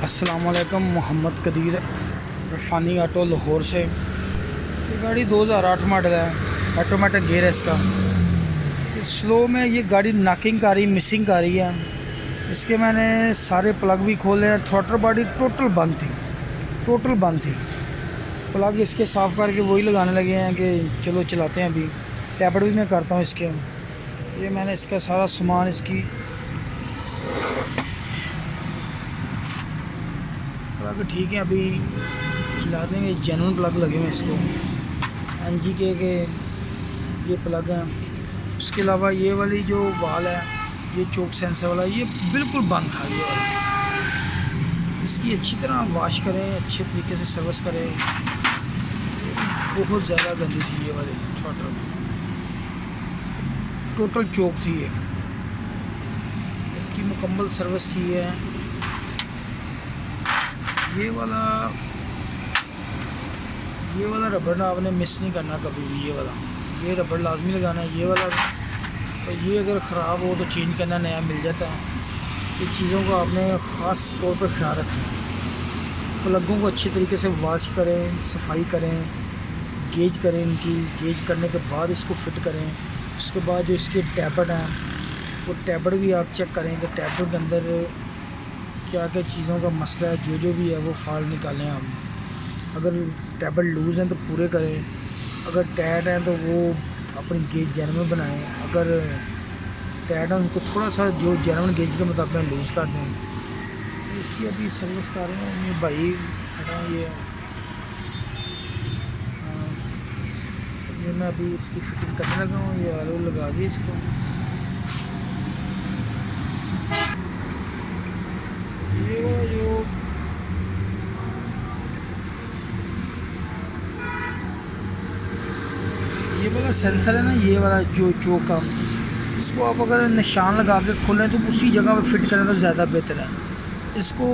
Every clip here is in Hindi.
अस्सलाम वालेकुम। मोहम्मद कदीर रफ़ानी ऑटो लाहौर से। ये गाड़ी 2008 मॉडल है, ऑटोमेटिक गियर है इसका। स्लो में ये गाड़ी नॉकिंग कर रही, मिसिंग कर रही है। इसके मैंने सारे प्लग भी खोले हैं। थ्रॉटल बॉडी टोटल बंद थी, टोटल बंद थी। प्लग इसके साफ़ करके वही लगाने लगे हैं कि चलो चलाते हैं। अभी टैबलेट भी मैं करता हूँ इसके। ये मैंने इसका सारा सामान इसकी प्लग ठीक है, अभी चला देंगे। जेन्युइन प्लग लगे हुए इसको, एनजी के ये प्लग हैं। उसके अलावा ये वाली जो वाल है, ये चोक सेंसर वाला, ये बिल्कुल बंद था। ये वाला इसकी अच्छी तरह वॉश करें, अच्छे तरीके से सर्विस करें। बहुत ज़्यादा गंदी थी ये वाली थ्रॉटल, टोटल चोक थी ये। इसकी मुकम्मल सर्विस की है। ये वाला रबड़ ना आपने मिस नहीं करना कभी भी। ये रबड़ लाजमी लगाना है। ये वाला तो ये अगर ख़राब हो तो चेंज करना, नया मिल जाता है। ये चीज़ों को आपने ख़ास तौर पर ख्याल रखना है। प्लगों को अच्छे तरीके से वॉश करें, सफाई करें, गेज करें। इनकी गेज करने के बाद इसको फिट करें। उसके बाद जो इसके टैबलेट हैं, वो टैबलेट भी आप चेक करें कि टैबलेट के अंदर क्या क्या चीज़ों का मसला है। जो भी है वो फाल्ट निकालें आप। अगर टैबलेट लूज़ हैं तो पूरे करें, अगर टाइट हैं तो वो अपनी गेज जेन्युइन बनाएं। अगर टाइट है उनको थोड़ा सा जो जेन्युइन गेज के मुताबिक लूज़ कर दें। इसकी अभी सर्विस कर रहे हैं ये भाई हटा। ये मैं अभी इसकी फिटिंग करने लगा हूँ। ये आलू लगा दिए इसको। ये वाला सेंसर है ना, ये वाला जो चोक का, इसको आप अगर निशान लगा के खोलें तो उसी जगह पे फिट करें तो ज़्यादा बेहतर है। इसको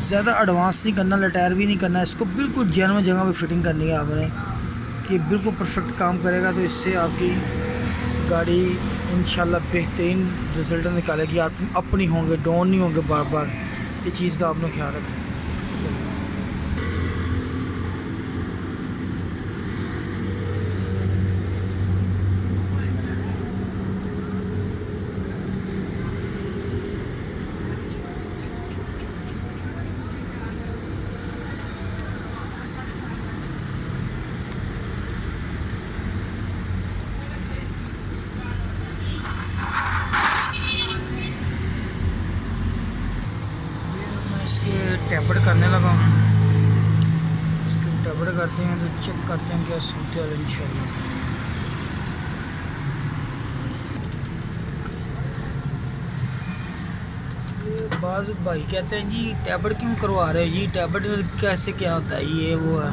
ज़्यादा एडवांस नहीं करना, लटायर भी नहीं करना। इसको बिल्कुल जेन्युइन जगह पे फिटिंग करनी है आपने कि बिल्कुल परफेक्ट काम करेगा। तो इससे आपकी गाड़ी इंशाल्लाह बेहतरीन रिज़ल्ट निकालेगी। आप अपनी होंगे, डाउन नहीं होंगे बार बार। ये चीज़ का आपने ख्याल रखना है। इसके टैबलेट करने लगा हूँ। इसके टैबलेट करते हैं तो चेक करते हैं क्या सूरत है इंशाल्लाह। ये बाज़ भाई कहते हैं जी टैबलेट क्यों करवा रहे हो जी, टैबलेट कैसे क्या होता है, ये वो है।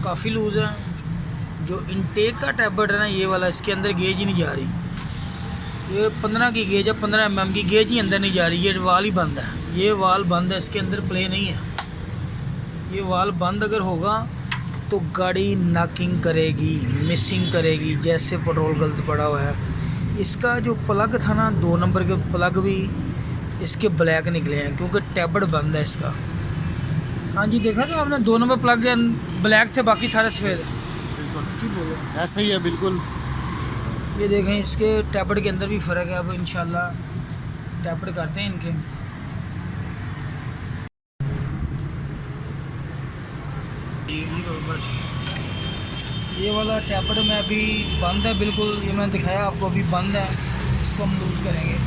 काफ़ी लूज़ है। जो इनटेक का टैबलेट है ना ये वाला, इसके अंदर गेज ही नहीं जा रही। ये 15 की गेज है, 15 mm की गेज ही अंदर नहीं जा रही। ये वाल ही बंद है, ये वाल बंद है, इसके अंदर प्ले नहीं है। ये वाल बंद अगर होगा तो गाड़ी नॉकिंग करेगी, मिसिंग करेगी, जैसे पेट्रोल गलत पड़ा हुआ है। इसका जो प्लग था ना, 2 नंबर के प्लग भी इसके ब्लैक निकले हैं क्योंकि टैबलेट बंद है इसका। हाँ जी, देखा था आपने 2 नंबर प्लग ब्लैक थे, बाकी सारे सफ़ेद। जी बोलो, ऐसा ही है बिल्कुल। ये देखें इसके टैबलेट के अंदर भी फ़र्क है। अब इंशाल्लाह टैबलेट करते हैं इनके। ये वाला टैबलेट में अभी बंद है बिल्कुल। ये मैंने दिखाया आपको, अभी बंद है। इसको हम लूज़ करेंगे।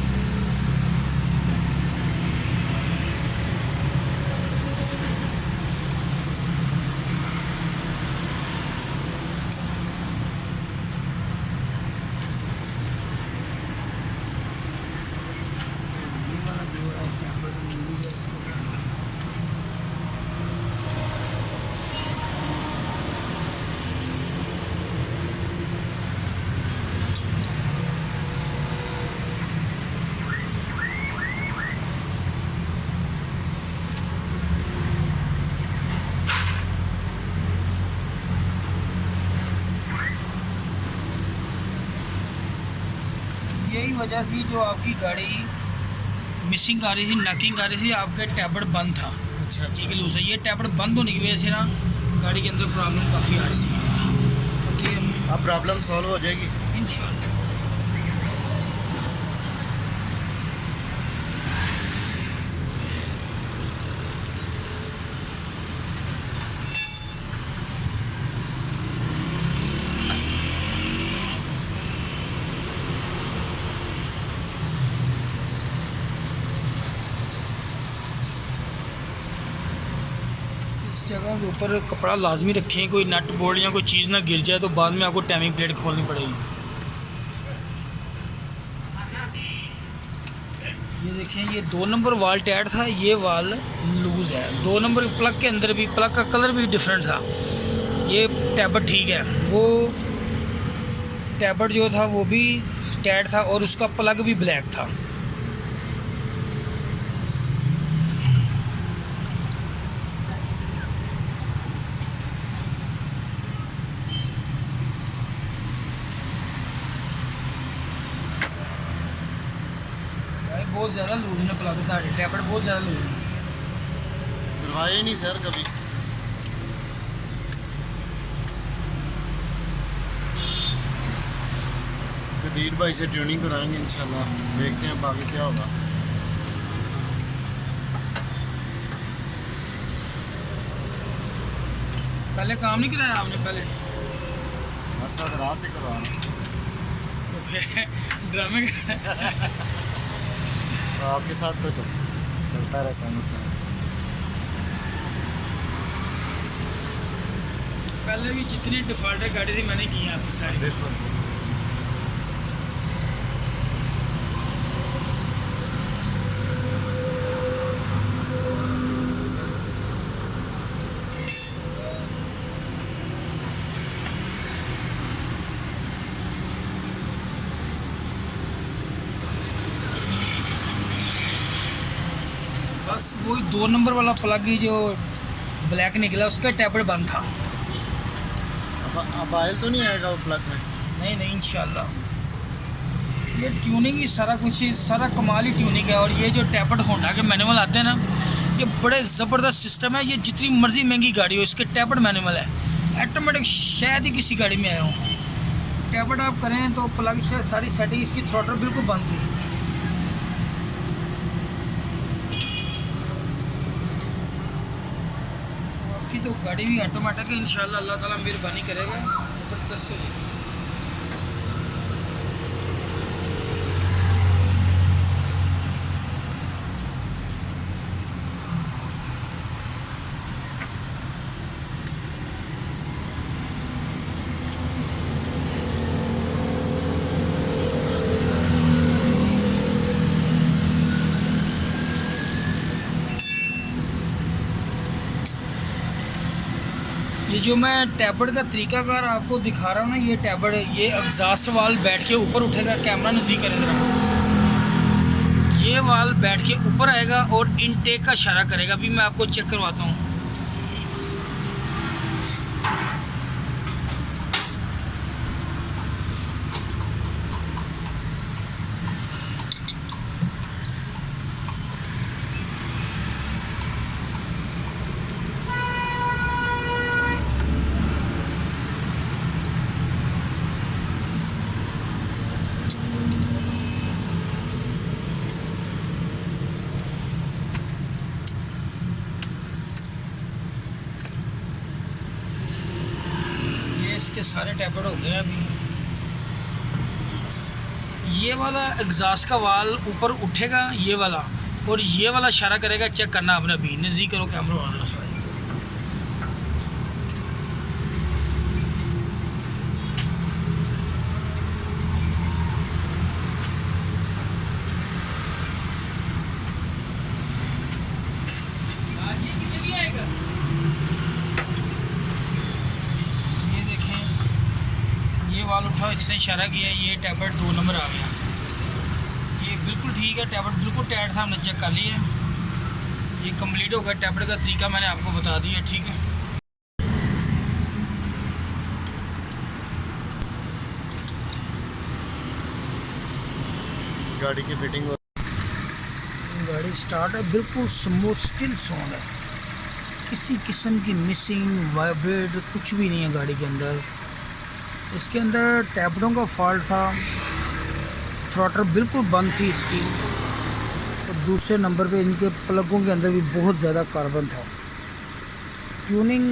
यही वजह थी जो आपकी गाड़ी मिसिंग आ रही थी, नॉकिंग आ रही थी, आपका टैबलेट बंद था। अच्छा ठीक है लूज है। ये टैबलेट बंद होने की वजह से ना गाड़ी के अंदर प्रॉब्लम काफ़ी आ रही थी। अब प्रॉब्लम सॉल्व हो जाएगी इंशाल्लाह। इस जगह के ऊपर कपड़ा लाजमी रखें, कोई नट बोल्ट या कोई चीज़ ना गिर जाए तो बाद में आपको टाइमिंग प्लेट खोलनी पड़ेगी। ये देखें, ये 2 नंबर वाल टाइट था, ये वाल लूज़ है। 2 नंबर प्लग के अंदर भी प्लग का कलर भी डिफरेंट था। ये टैबलेट ठीक है, वो टैबलेट जो था वो भी टाइट था और उसका प्लग भी ब्लैक था। बहुत ज़्यादा लूज ने प्लग था, टैबलेट बहुत ज़्यादा लूज है। करवाए ही नहीं सर कभी। कदीर भाई से ट्यूनिंग कराएंगे इंशाल्लाह, देखते हैं बाकी क्या होगा। पहले काम नहीं कराया आपने? पहले बस राह से करवाना ड्रामे तो आपके साथ तो चलता रहता है सर। पहले भी जितनी डिफ़ॉल्टर गाड़ी थी मैंने की है आपकी सारी। देखो बस वही 2 नंबर वाला प्लग ही जो ब्लैक निकला उसका टैबलेट बंद था। अब ऑयल तो नहीं आएगा वो प्लग में? नहीं नहीं इंशाल्लाह। ये ट्यूनिंग ही सारा कुछ, सारा कमाल ही ट्यूनिंग है। और ये जो टैबलेट होंडा के मैनुअल आते हैं ना, ये बड़े ज़बरदस्त सिस्टम है। ये जितनी मर्जी महंगी गाड़ी हो, इसके टैबलेट मैनुअल है। ऑटोमेटिक शायद ही किसी गाड़ी में आया हो। टैबलेट आप करें तो प्लग शायद सारी सेटिंग इसकी थ्रॉटल बिल्कुल बंद थी। आपकी तो गाड़ी भी ऑटोमेटिक है, इंशाल्लाह अल्लाह ताला मेहरबानी करेगा, ज़बरदस्त हो जाएगी। ये जो मैं टैबलेट का तरीकाकार आपको दिखा रहा हूँ ना, ये टैबलेट, ये एग्जॉस्ट वाल बैठ के ऊपर उठेगा। कैमरा नज़दीक करें जरा। ये वाल बैठ के ऊपर आएगा और इनटेक का इशारा करेगा। अभी मैं आपको चेक करवाता हूँ। इसके सारे टैबलेट हो गए अभी। ये वाला एग्जॉस्ट का वाल ऊपर उठेगा, ये वाला, और ये वाला इशारा करेगा। चेक करना आपने, अभी नज़दीक करो कैमरा वाला सारा। वाल उठा, इसने इशारा किया, ये टैबलेट 2 नंबर आ गया। ये बिल्कुल ठीक है, टैबलेट बिल्कुल टाइट था, हमने चेक कर लिया। ये कंप्लीट हो गया। टैबलेट का तरीका मैंने आपको बता दिया, ठीक है। गाड़ी की फिटिंग हो गाड़ी स्टार्ट है, बिल्कुल स्मूथ स्टिल साउंड है, किसी किस्म की मिसिंग वाइब्रेट कुछ भी नहीं है गाड़ी के अंदर। इसके अंदर टैबलों का फॉल्ट था, थ्रॉटल बिल्कुल बंद थी इसकी, और दूसरे नंबर पे इनके प्लगों के अंदर भी बहुत ज़्यादा कार्बन था। ट्यूनिंग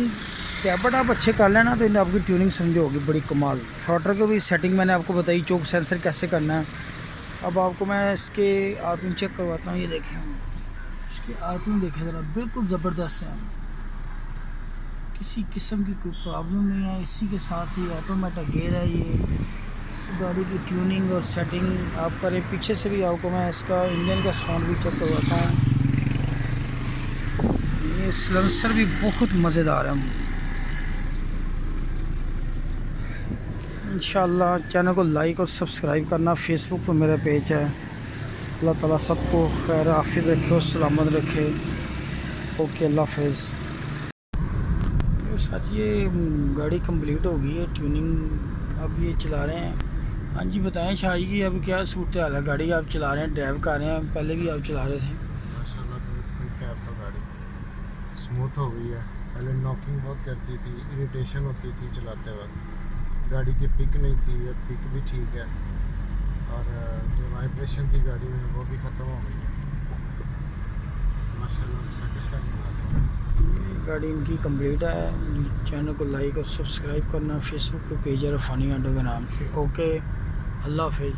टैबलेट आप अच्छे कर लेना तो इन्हें आपकी ट्यूनिंग समझो होगी बड़ी कमाल। थ्रॉटल की भी सेटिंग मैंने आपको बताई, चोक सेंसर कैसे करना है। अब आपको मैं इसके आरपीएम चेक करवाता हूँ। ये देखें, इसके आरपीएम देखें ज़रा, बिल्कुल ज़बरदस्त है, किसी किस्म की कोई प्रॉब्लम नहीं है। इसी के साथ ही ऑटोमेटिक गेयर है ये। इस गाड़ी की ट्यूनिंग और सेटिंग आप करें। पीछे से भी आपको मैं इसका इंजन का साउंड भी चेक करवाता हूँ। ये सिलेंसर भी बहुत मज़ेदार है। इंशाल्लाह चैनल को लाइक और सब्सक्राइब करना। फेसबुक पर मेरा पेज है। अल्लाह ताला सबको खैर आफियत रखे और सलामत रखे। ओके, अल्लाह हाफ़िज़। साथ ये गाड़ी कंप्लीट हो गई है, ट्यूनिंग अब ये चला रहे हैं। हाँ जी, बताएं शाही की अब क्या सूरत हाल है? गाड़ी आप चला रहे हैं, ड्राइव कर रहे हैं, पहले भी आप चला रहे थे। माशाल्लाह ठीक है, अब तो गाड़ी स्मूथ हो गई है। पहले नॉकिंग बहुत करती थी, इरिटेशन होती थी चलाते वक्त, गाड़ी की पिक नहीं थी, अब पिक भी ठीक है, और जो वाइब्रेशन थी गाड़ी में वो भी ख़त्म हो गई है। माशाल्लाह सेटिस्फाइंग है। गाड़ी इनकी कंप्लीट है। चैनल को लाइक और सब्सक्राइब करना। फेसबुक पे पेज है रफ़ानी ऑटो के नाम से। ओके, अल्लाह हाफ़िज़।